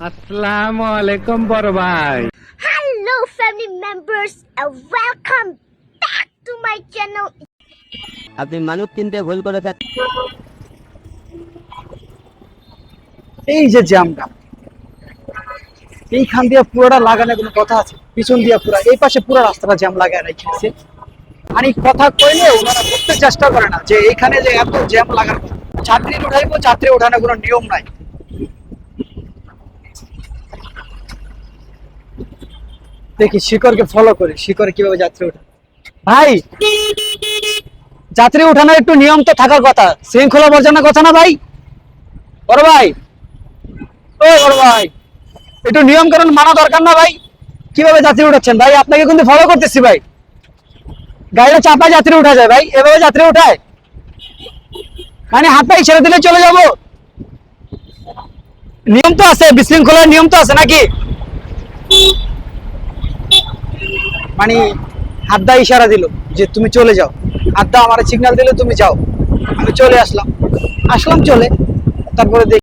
আসসালামু আলাইকুম বড় ভাই। Hello family members and welcome back to my channel. আপনি মানুষ চিনতে ভুল করেছেন। এই যে জ্যামটা এইখান দিয়ে পুরোটা লাগানোর কোনো কথা আছে? পিছন দিয়ে পুরো এই পাশে পুরো রাস্তাটা জ্যাম লাগায় রেখেছে। মানে কথা কইলে ওনারা বুঝতে চেষ্টা করে না যে এইখানে যে এত জ্যাম লাগানো, ছাত্রী উঠাইবো, ছাত্রী উঠানোর কোনো নিয়ম নাই। দেখি শিকরকে ফলো করি, শিকর কিভাবে যাত্রী উঠা। ভাই, যাত্রী উঠানোর একটু নিয়ম তো থাকার কথা, শৃঙ্খলা বর্জনের কথা না ভাই? বড় ভাই, ও বড় ভাই, একটু নিয়ম কানুন মানা দরকার না ভাই? কিভাবে যাত্রী উঠাচ্ছেন ভাই? আপনাকে কিন্তু ফলো করতেছি ভাই। গাড়িটা চাপায় যাত্রী উঠা যায় ভাই? এভাবে যাত্রী উঠায়? মানে হাত পায়ে ছেড়ে দিলে চলে যাব? নিয়ম তো আছে, বিশৃঙ্খলার নিয়ম তো আছে নাকি? মানে হাত দা ইশারা দিল যে তুমি চলে যাও, হাত দা আমার সিগন্যাল দিলে তুমি যাও, আমি চলে আসলাম চলে। তারপরে